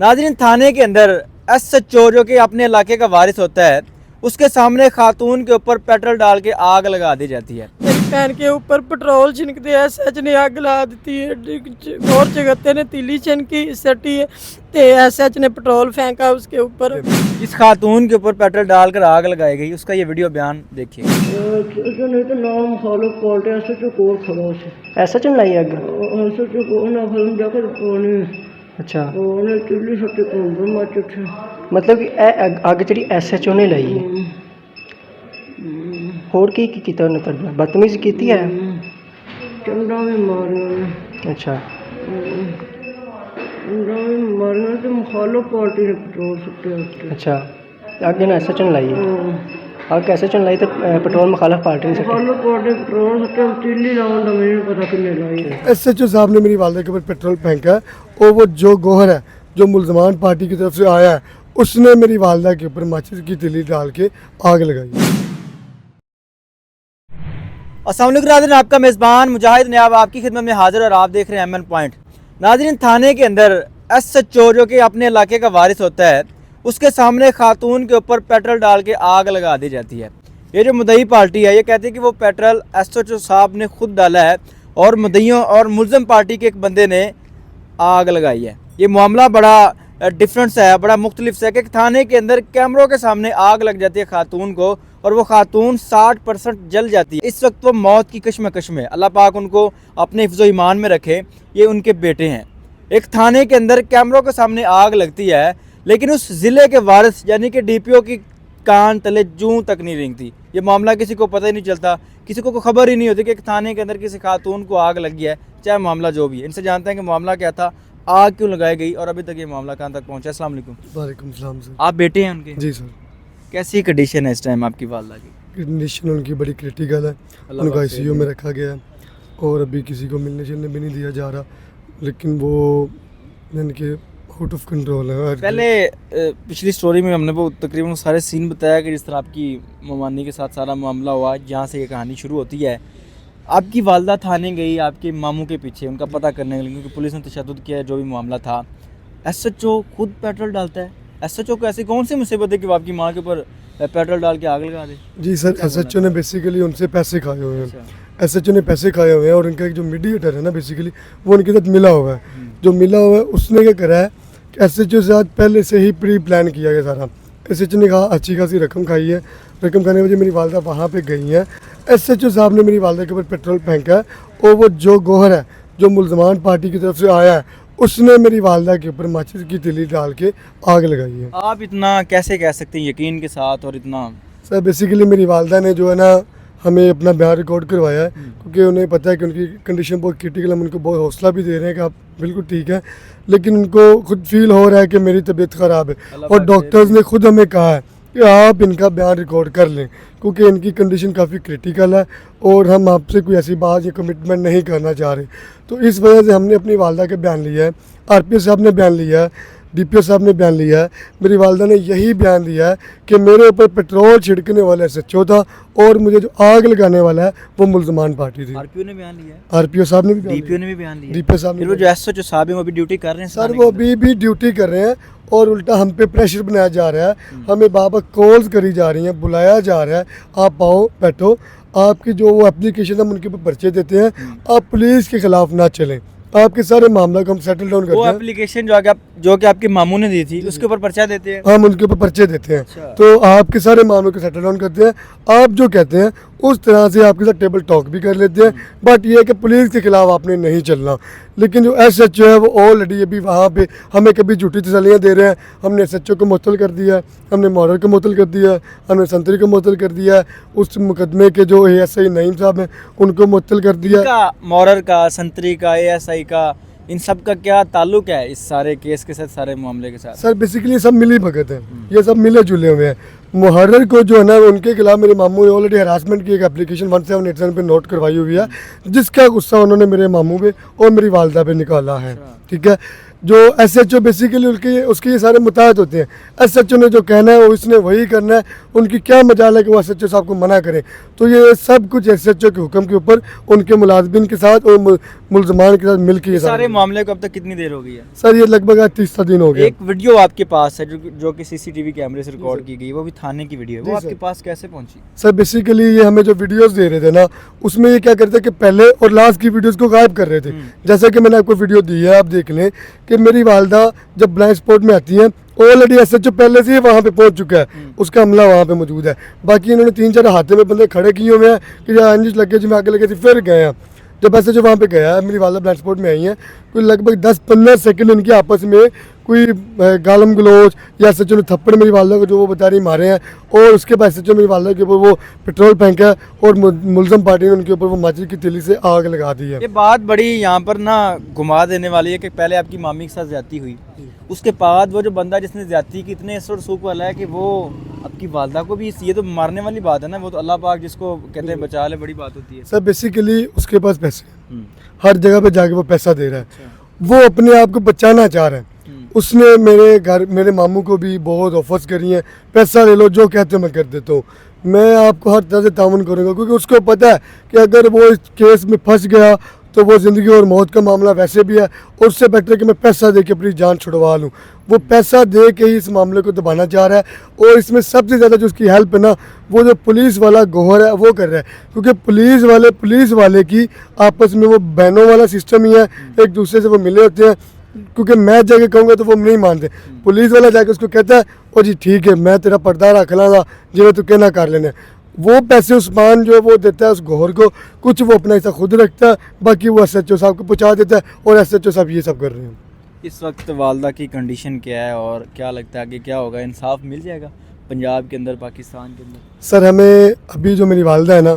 नाज़रीन, थाने के अंदर SHO जो कि अपने इलाके का वारिस होता है, उसके सामने खातून के ऊपर पेट्रोल डाल के आग लगा दी जाती है। मेरी बहन के ऊपर पेट्रोल छिनकते हैं, SH ने आग लगा दी है और जगते ने तीली छनकी सटी है ते SH ने पेट्रोल फेंका उसके ऊपर। इस खातून के ऊपर पेट्रोल डालकर आग लगाई गई, उसका ये वीडियो बयान देखिए। नहीं तो नाम फॉलो कोर्ट SHO कोर खड़ो से SHO लाई अग SHO को ना फलन जाकर पानी अच्छा ਉਹਨੇ ਚੁੱਲ੍ਹੀ ਸੱਤੇ ਕੋਲ ਮੱਚ ਉੱਠਿਆ मतलब कि अग जी SHO ने लाई है होर की कीता उन्हें ਤੁਹਾਡੇ ਨਾਲ ਬਦਤਮੀਜ਼ੀ ਕੀਤੀ ਹੈ ਚੰਡਾ ਵੀ ਮਾਰਿਆ अच्छा ਚੰਡਾ ਵੀ ਮਾਰਿਆ ਤੇ ਮੁਖਾਲਫ ਪਾਰਟੀ ਨੇ ਪੈਟਰੋਲ ਸੁੱਟਿਆ ਉੱਤੇ अच्छा अग ने SHO ने लाई है अग SHO ने लाई तो पेट्रोल मुखालिफ पार्टी ने सट्टी मुखालफ पार्टी पेट्रोल सुट्टे तीली लाउन का मुझे पता किन्ने लाई है। SHO साहब ने मेरी वालदा के ऊपर पेट्रोल फेंका है और वो जो गोहर है जो मुलजमान पार्टी की तरफ से आया है उसने मेरी वालदा के ऊपर माचिस की तीली डाल के आग लगाई। अस्सलाम वालेकुम नाज़रीन, आपका मेज़बान मुजाहिद नयाब आपकी खिदमत में हाजिर और आप देख रहे हैं MN पॉइंट। नाज़रीन, थाने के अंदर SHO जो कि अपने इलाके का वारिस होता है, उसके सामने खातून के ऊपर पेट्रोल डाल के आग लगा दी जाती है। ये जो मुद्दई पार्टी है ये कहती है कि वो पेट्रोल SHO साहब ने खुद डाला है और मुद्दईयों और मुलज़म पार्टी के एक बंदे ने आग लगाई है। ये मामला बड़ा डिफरेंस है, बड़ा मुख्तलिफ है कि थाने के अंदर कैमरों के सामने आग लग जाती है खातून को और वो खातून 60% जल जाती है। इस वक्त वो मौत की कश्मकश में, अल्लाह पाक उनको अपने हिफ्ज़ो ईमान में रखे। ये उनके बेटे हैं। एक थाने के अंदर कैमरों के सामने आग लगती है लेकिन उस ज़िले के वारिस यानी कि DPO की कान तले जूं तक नहीं रेंगती। ये मामला किसी को पता ही नहीं चलता, किसी को खबर ही नहीं होती कि एक थाने के अंदर किसी खातून को आग लगी है, चाहे मामला जो भी है। इनसे जानते हैं कि मामला क्या था, आग क्यों लगाई गई और अभी तक ये मामला कहाँ तक पहुँचा। अस्सलाम वालेकुम। वालेकुम सलाम सर। आप बेटे हैं उनके? जी सर। कैसी कंडीशन है इस टाइम आपकी वालदा की? कंडीशन उनकी बड़ी क्रिटिकल है, उनको ICU में रखा गया है और अभी किसी को मिलने जुलने भी नहीं दिया जा रहा, लेकिन वो यानी कि आउट ऑफ कंट्रोल है। पहले पिछली स्टोरी में हमने वो तकरीबन सारे सीन बताया कि जिस तरह आपकी ममानी के साथ सारा मामला हुआ, जहाँ से ये कहानी शुरू होती है। आपकी वालदा थाने गई आपके मामू के पीछे उनका पता करने के लिए, क्योंकि पुलिस ने तशद्दुद किया है, जो भी मामला था। SHO खुद पेट्रोल डालता है। SHO को ऐसी कौन सी मुसीबत है कि वो आपकी माँ के ऊपर पेट्रोल डाल के आग लगा दे? जी सर, SHO ने बेसिकली उनसे पैसे खाए हुए हैं। SHO ने पैसे खाए हुए हैं और उनका एक जो मीडिएटर है ना बेसिकली वो उनके साथ मिला हुआ है। जो मिला हुआ है उसने क्या करा है कि SHO के साथ पहले से ही प्री प्लान किया गया सारा। SHO ने कहा अच्छी खासी रकम खाई है, रकम खाने की वजह मेरी वालदा वहाँ पे गई है। SHO साहब ने मेरी वालदा के ऊपर पेट्रोल फेंका है और वो जो गोहर है जो मुलजमान पार्टी की तरफ से आया है उसने मेरी वालदा के ऊपर माचिस की तीली डाल के आग लगाई है। आप इतना कैसे कह सकते हैं यकीन के साथ? और इतना सर बेसिकली मेरी वालदा ने जो है ना हमें अपना बयान रिकॉर्ड करवाया है, क्योंकि उन्हें पता है कि उनकी कंडीशन बहुत क्रिटिकल। हम उनको बहुत हौसला भी दे रहे हैं कि आप बिल्कुल ठीक है, लेकिन उनको खुद फील हो रहा है कि मेरी तबीयत ख़राब है और डॉक्टर्स ने खुद हमें कहा है कि आप इनका बयान रिकॉर्ड कर लें, क्योंकि इनकी कंडीशन काफ़ी क्रिटिकल है और हम आपसे कोई ऐसी बात या कमिटमेंट नहीं करना चाह रहे। तो इस वजह से हमने अपनी वालदा का बयान लिया है, RPO साहब ने बयान लिया है, DPO साहब ने बयान लिया है। मेरी वालदा ने यही बयान दिया है कि मेरे ऊपर पेट्रोल छिड़कने वाला SHO था और मुझे जो आग लगाने वाला है वो मुलजमान पार्टी थी। RPO ने बयान लिया है, RPO साहब ने भी DPO ने भी बयान लिया। DPO साहब फिर ने वो जो SHO साहब हैं वो अभी ड्यूटी कर रहे हैं सर, वो अभी भी ड्यूटी कर रहे हैं और उल्टा हम पे प्रेशर बनाया जा रहा है। हमें बाबा कॉल्स करी जा रही हैं, बुलाया जा रहा है, आप आओ बैठो, आपकी जो वो एप्लीकेशन हम उनके ऊपर पर्चे देते हैं, आप पुलिस के खिलाफ ना चलें, आपके सारे मामला को हम सेटल डाउन करते वो हैं। एप्लीकेशन जो कि आपके मामू ने दी थी उसके ऊपर पर्चा देते हैं। हम उनके ऊपर पर्चे देते हैं। अच्छा। तो आपके सारे मामलों को सेटल डाउन करते हैं। आप जो कहते हैं उस तरह से आपके साथ टेबल टॉक भी कर लेते हैं, बट ये है कि पुलिस के खिलाफ आपने नहीं चलना। लेकिन जो SHO है वो ऑलरेडी अभी वहाँ पे हमें कभी झूठी तसल्लियाँ दे रहे हैं। हमने SHO को मुअत्तल कर दिया है, हमने मॉडल को मुअत्तल कर दिया है, हमने संतरी को मुअत्तल कर दिया है, उस मुकदमे के जो ASI नईम साहब हैं उनको मुअत्तल कर दिया। मॉरर का, संतरी का, ASI का, इन सब का क्या ताल्लुक है इस सारे केस के साथ, सारे मामले के साथ? सर बेसिकली सब मिली भगत हैं, ये सब मिले जुले हुए हैं। मुहर्रर को जो है ना उनके खिलाफ मेरे मामू ने ऑलरेडी हरासमेंट की एक एप्लीकेशन 1787 पे नोट करवाई हुई है, जिसका गुस्सा उन्होंने मेरे मामू पे और मेरी वालदा पे निकाला है। ठीक है, जो SHO बेसिकली उसके ये सारे मुताहत होते हैं। SHO ने जो कहना है वो इसने वही करना है, उनकी क्या मजाल है कि वो SHO साहब को मना करें। तो ये सब कुछ SHO के हुक्म के ऊपर उनके मुलाजमिन के साथ और मुलजमान के साथ मिल के सारे मामले को अब तक कितनी देर हो गई है? सर ये लगभग 30 दिन हो गया। एक वीडियो आपके पास है जो कि CCTV कैमरे से रिकॉर्ड की गई, वो भी थाने की वीडियो है, वो आपके पास कैसे पहुंची? सर बेसिकली ये हमें जो वीडियोस दे रहे थे ना, उसमें ये क्या करते हैं कि पहले और लास्ट की वीडियोस को गायब कर रहे थे। जैसा कि मैंने आपको वीडियो दी है, आप देख लें कि मेरी वालदा जब ब्लाइंड स्पॉट में आती हैं, ऑलरेडी SHO पहले से ही वहाँ पे पहुँच चुका है, उसका हमला वहाँ पे मौजूद है। बाकी इन्होंने 3-4 हाथे में बंदे खड़े किए हुए हैं कि जहाँ अंजिश लग गए जी मैं आगे लगे थे, फिर गए हैं। जब SHO वहाँ पे गया है, मेरी वालदा ब्लाइंड स्पॉट में आई है, कोई लगभग 10-15 सेकंड उनकी आपस में कोई गालम गलोच या SHO ने थप्पड़ मेरी वालदा को जो वो बता रही मारे हैं, और उसके बाद SHO मेरी वालदा के ऊपर वो पेट्रोल फेंका है और मुलजम पार्टी ने उनके ऊपर वो माचिस की तीली से आग लगा दी है। ये बात बड़ी यहाँ पर ना घुमा देने वाली है कि पहले आपकी मामी के साथ ज्यादती हुई, उसके बाद वो जो बंदा जिसने ज्यादती की इतने असर सूख वाला है कि वो आपकी वालदा को भी, ये तो मारने वाली बात है ना, वो तो अल्लाह पाक जिसको कहते हैं बचा ले, बड़ी बात होती है। सर बेसिकली उसके पास पैसे, हर जगह पे जाके वो पैसा दे रहा है, वो अपने आप को बचाना चाह रहा है। उसने मेरे मामू को भी बहुत ऑफर्स करी हैं, पैसा ले लो जो कहते हो मैं कर देता हूँ, मैं आपको हर तरह से ताउन करूँगा, क्योंकि उसको पता है कि अगर वो इस केस में फंस गया तो वो ज़िंदगी और मौत का मामला वैसे भी है, और उससे बेटर कि मैं पैसा दे के अपनी जान छुड़वा लूँ। वो पैसा दे के ही इस मामले को दबाना चाह रहा है, और इसमें सबसे ज़्यादा जो उसकी हेल्प है ना, वो जो पुलिस वाला गोहर है वो कर रहा है, क्योंकि पुलिस वाले की आपस में वो बहनों वाला सिस्टम ही है, एक दूसरे से वो मिले होते हैं। क्योंकि मैं जाके कहूँगा तो वो नहीं मानते, पुलिस वाला जाके उसको कहता है ओ जी ठीक है मैं तेरा पर्दा रख लाँगा जिन्हें तू कहना कर लेना। वो पैसे उस्मान जो वो देता है उस गोहर को, कुछ वो अपना हिस्सा खुद रखता है, बाकी वो SHO साहब को पहुँचा देता है, और SHO साहब ये सब कर रहे हैं। इस वक्त वालदा की कंडीशन क्या है और क्या लगता है आगे क्या होगा? इंसाफ मिल जाएगा पंजाब के अंदर, पाकिस्तान के अंदर? सर हमें अभी जो मेरी वालदा है ना,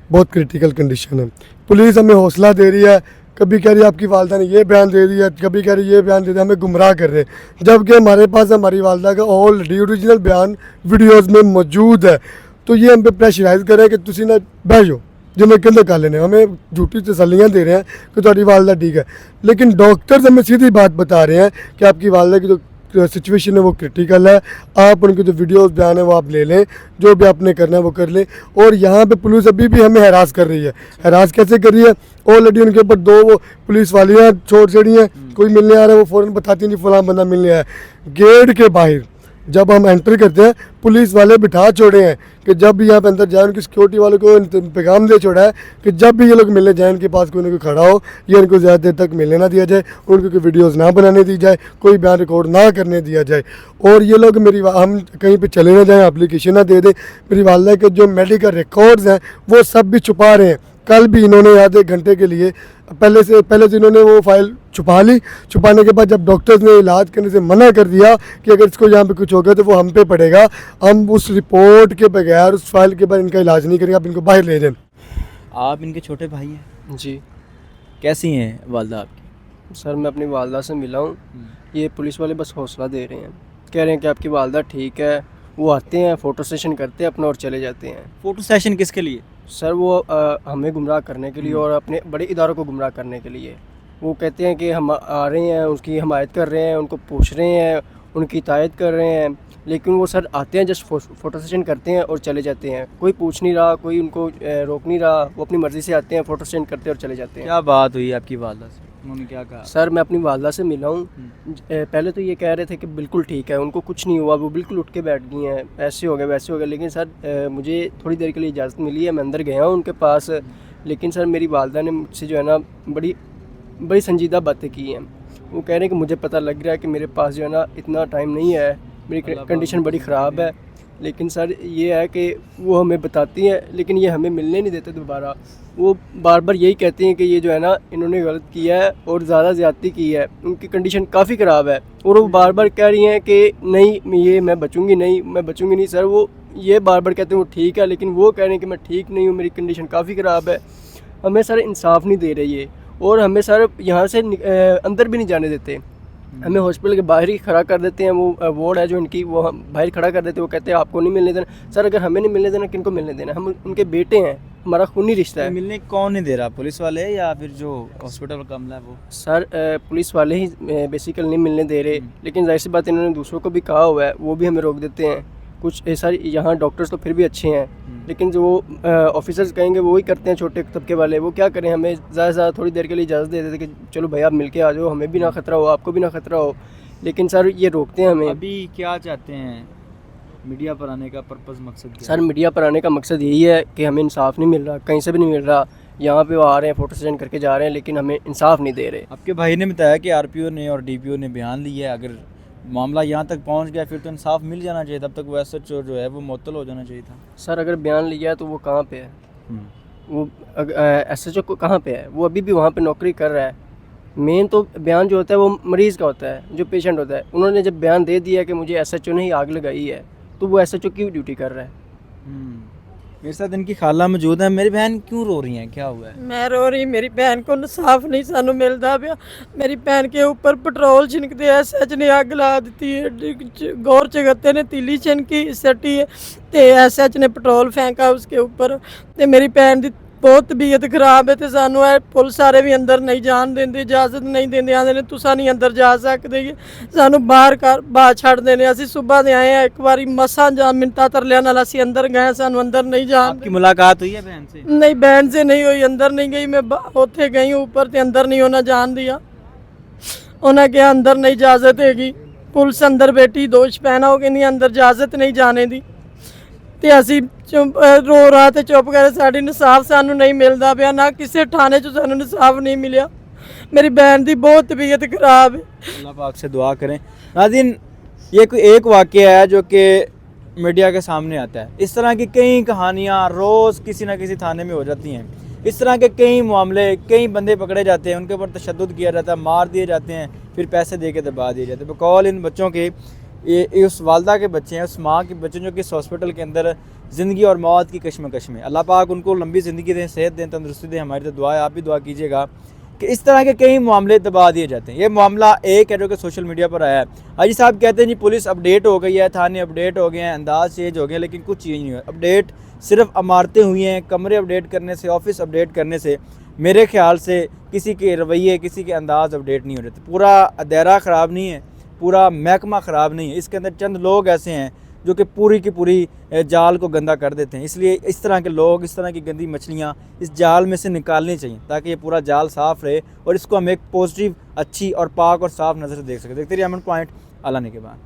बहुत क्रिटिकल कंडीशन है। पुलिस हमें हौसला दे रही है, कभी कह रही है आपकी वालदा ने ये बयान दे दिया, कभी कह रही है ये बयान दे दिया, हमें गुमराह कर रहे हैं, जबकि हमारे पास हमारी वालदा का ऑलरेडी ओरिजिनल बयान वीडियोज़ में मौजूद है। तो ये हम पे प्रेशराइज कर रहे हैं कि तुसी ना बह जाओ जिन्हें कहते कर लेने, हमें झूठी तसल्लियाँ दे रहे हैं कि तुम्हारी वालदा ठीक है, लेकिन डॉक्टर्स हमें सीधी बात बता रहे हैं कि आपकी वालदा की जो सिचुएशन है वो क्रिटिकल है, आप उनके जो वीडियोस बयान है वो आप ले लें, जो भी आपने करना है वो कर लें। और यहाँ पे पुलिस अभी भी हमें हरास कर रही है। हरास कैसे कर रही है? ऑलरेडी उनके ऊपर 2 वो पुलिस वालियाँ छोड़ छड़ी हैं, कोई मिलने आ रहा है वो फ़ौरन बताती नहीं फलां बंदा मिलने आया। गेट के बाहर जब हम एंटर करते हैं पुलिस वाले बिठा छोड़े हैं कि जब भी यहाँ पे अंदर जाए, उनकी सिक्योरिटी वालों को पैगाम दे छोड़ा है कि जब भी ये लोग मिलने जाए इनके पास कोई ना कोई खड़ा हो, या इनको ज़्यादा देर तक मिलने ना दिया जाए, उनको कोई वीडियोस ना बनाने दी जाए, कोई बयान रिकॉर्ड ना करने दिया जाए, और ये लोग हम कहीं पे चले ना जाएँ, एप्लीकेशन ना दे दें। मेरी वालदा के जो मेडिकल रिकॉर्ड्स हैं वो सब भी छुपा रहे हैं। कल भी इन्होंने आधे घंटे के लिए पहले से इन्होंने वो फाइल छुपा ली। छुपाने के बाद जब डॉक्टर्स ने इलाज करने से मना कर दिया कि अगर इसको यहाँ पे कुछ हो गया तो वो हम पे पड़ेगा, हम उस रिपोर्ट के बगैर, उस फाइल के बाद इनका इलाज नहीं करेंगे, आप इनको बाहर ले जाएं। आप इनके छोटे भाई हैं? जी कैसी हैं वालदा आपकी? सर मैं अपनी वालदा से मिला हूँ, ये पुलिस वाले बस हौसला दे रहे हैं, कह रहे हैं कि आपकी वालदा ठीक है। वो आते हैं फ़ोटो सेशन करते हैं अपना और चले जाते हैं। फ़ोटो सेशन किसके लिए? सर वो हमें गुमराह करने के लिए और अपने बड़े इदारों को गुमराह करने के लिए। वो कहते हैं कि हम आ रहे हैं, उसकी हमायत कर रहे हैं, उनको पूछ रहे हैं, उनकी हिदायत कर रहे हैं, लेकिन वो सर आते हैं जस्ट फ़ोटो सेशन करते हैं और चले जाते हैं। कोई पूछ नहीं रहा, कोई उनको रोक नहीं रहा, वो अपनी मर्ज़ी से आते हैं, फ़ोटो सेशन करते हैं और चले जाते हैं। क्या बात हुई आपकी वालदा से, उन्होंने क्या कहा? सर मैं अपनी वालदा से मिला हूँ, पहले तो ये कह रहे थे कि बिल्कुल ठीक है, उनको कुछ नहीं हुआ, वो बिल्कुल उठ के बैठ गई हैं, ऐसे हो गया वैसे हो गया। लेकिन सर मुझे थोड़ी देर के लिए इजाज़त मिली है, मैं अंदर गया हूँ उनके पास, लेकिन सर मेरी वालदा ने मुझसे जो है ना बड़ी संजीदा बातें की हैं। वो कह रहे हैं कि मुझे पता लग रहा है कि मेरे पास जो है ना इतना टाइम नहीं है, मेरी कंडीशन बड़ी ख़राब है, लेकिन सर ये है कि वो हमें बताती हैं लेकिन ये हमें मिलने नहीं देते दोबारा। वो बार बार यही कहते हैं कि ये जो है ना इन्होंने गलत किया है और ज़्यादा ज़्यादती की है, उनकी कंडीशन काफ़ी ख़राब है, और वो बार बार कह रही हैं कि नहीं ये मैं बचूँगी नहीं। सर वो ये बार बार कहते हैं वो ठीक है, लेकिन वो कह रहे हैं कि मैं ठीक नहीं हूँ, मेरी कंडीशन काफ़ी ख़राब है। हमें सर इंसाफ नहीं दे रही है, और हमें सर यहाँ से अंदर भी नहीं जाने देते। हमें हॉस्पिटल के बाहर ही खड़ा कर देते हैं। वो वार्ड है जो इनकी, वो हम बाहर खड़ा कर देते हैं। वो कहते हैं आपको नहीं मिलने देना। सर अगर हमें नहीं मिलने देना किनको मिलने देना? हम उनके बेटे हैं, हमारा खूनी रिश्ता है। मिलने कौन नहीं दे रहा, पुलिस वाले या फिर जो हॉस्पिटल का अमला है वो? सर पुलिस वाले ही बेसिकली नहीं मिलने दे रहे, लेकिन जाहिर सी बात इन्होंने दूसरों को भी कहा हुआ है, वो भी हमें रोक देते हैं। कुछ सर यहाँ डॉक्टर्स तो फिर भी अच्छे हैं, लेकिन जो ऑफिसर्स कहेंगे वो ही करते हैं, छोटे तबके वाले। वो क्या करें, हमें ज़्यादा से ज़्यादा थोड़ी देर के लिए इजाज़त दे देते कि चलो भाई आप मिल के आ जाओ, हमें भी ना खतरा हो, आपको भी ना खतरा हो। लेकिन सर ये रोकते हैं हमें। अभी क्या चाहते हैं? मीडिया पर आने का पर्पज़, मकसद क्या सर मीडिया पर आने का मकसद यही है कि हमें इंसाफ नहीं मिल रहा, कहीं से भी नहीं मिल रहा। यहाँ पे वो आ रहे हैं, फ़ोटो सेशन करके जा रहे हैं, लेकिन हमें इंसाफ नहीं दे रहे। आपके भाई ने बताया कि आरपीओ ने और डीपीओ ने बयान लिया है, अगर मामला यहाँ तक पहुँच गया फिर तो इंसाफ मिल जाना चाहिए, तब तक वो एसएचओ जो है वो मुअत्तल हो जाना चाहिए था। सर अगर बयान लिया है तो वो कहाँ पे है? वो एसएचओ को कहाँ पे है? वो अभी भी वहाँ पे नौकरी कर रहा है। मेन तो बयान जो होता है वो मरीज़ का होता है, जो पेशेंट होता है। उन्होंने जब बयान दे दिया कि मुझे एसएचओ ने ही आग लगाई है, तो वो एसएचओ की ड्यूटी कर रहा है। मेरे साथ इनकी खाला मौजूद है। मेरी बहन क्यों रो रही हैं, क्या हुआ है? मैं रो रही, मेरी भैन को इंसाफ नहीं सानू मिलता पिया। मेरी भैन के ऊपर पेट्रोल छिनकते एसएच ने अग ला दी है। गौर चगत्ते ने तीली छिनकी सटी है ते एसएच ने पेट्रोल फेंका उसके ऊपर। ते मेरी भैन दी बहुत तबीयत खराब है ते सानू पुलिस वाले भी अंदर नहीं जान देंदे, इजाजत नहीं देंदे। आंदे ने तुसा नहीं अंदर जा सकदे, सानू बाहर छड़ देने। असीं सुबह दे आए हैं, एक बारी मसा जा मिंता तरलिया नाल असीं अंदर गए, सानू अंदर नहीं जान। आपकी मुलाकात हुई है बहन से? नहीं, बहन से नहीं हुई, अंदर नहीं गई मैं। उत्थे गई ऊपर ते अंदर नहीं होना जान दिया। उन्हें कहा अंदर नहीं इजाजत हैगी, पुलिस अंदर बैठी, दोष पैना हो गई, अंदर इजाजत नहीं जाने दी। ते असीं रो रहा ते चुप कर, साडी इंसाफ सानू नहीं मिलता पिया, ना किसी थाने च सानू इंसाफ नहीं मिलिया। मेरी बहन की बहुत तबीयत खराब है। अल्लाह पाक से दुआ करें। नाज़रीन, ये कोई एक वाक़या है जो कि मीडिया के सामने आता है। इस तरह की कई कहानियाँ रोज़ किसी ना किसी थाने में हो जाती हैं। इस तरह के कई मामले, कई बंदे पकड़े जाते हैं, उनके ऊपर तशद्दुद किया जाता है, मार दिए जाते हैं, फिर पैसे दे के दबा दिए जाते हैं। बकौल इन बच्चों के, ये उस वालदा के बच्चे हैं, उस माँ के बच्चे जो कि इस हॉस्पिटल के अंदर ज़िंदगी और मौत की कश्मकश में। अल्लाह पाक उनको लंबी ज़िंदगी दें, सेहत दें, तंदुरुस्ती दें। हमारी तो दुआ है, आप भी दुआ कीजिएगा कि इस तरह के कई मामले दबा दिए जाते हैं। ये मामला एक है जो कि सोशल मीडिया पर आया है। हाजी साहब कहते हैं जी पुलिस अपडेट हो गई है, थाने अपडेट हो गए हैं, अंदाज चेंज हो गए, लेकिन कुछ चेंज नहीं हुआ। अपडेट सिर्फ इमारतें हुई हैं, कमरे अपडेट करने से, ऑफिस अपडेट करने से मेरे ख्याल से किसी के रवैये, किसी के अंदाज अपडेट नहीं हो रहे। पूरा दायरा ख़राब नहीं है, पूरा महकमा ख़राब नहीं है। इसके अंदर चंद लोग ऐसे हैं जो कि पूरी की पूरी जाल को गंदा कर देते हैं। इसलिए इस तरह के लोग, इस तरह की गंदी मछलियाँ इस जाल में से निकालनी चाहिए, ताकि ये पूरा जाल साफ़ रहे और इसको हम एक पॉजिटिव, अच्छी और पाक और साफ़ नज़र से देख सकें। देखते रहिए अमन पॉइंट, अल्लाह ने के बाद।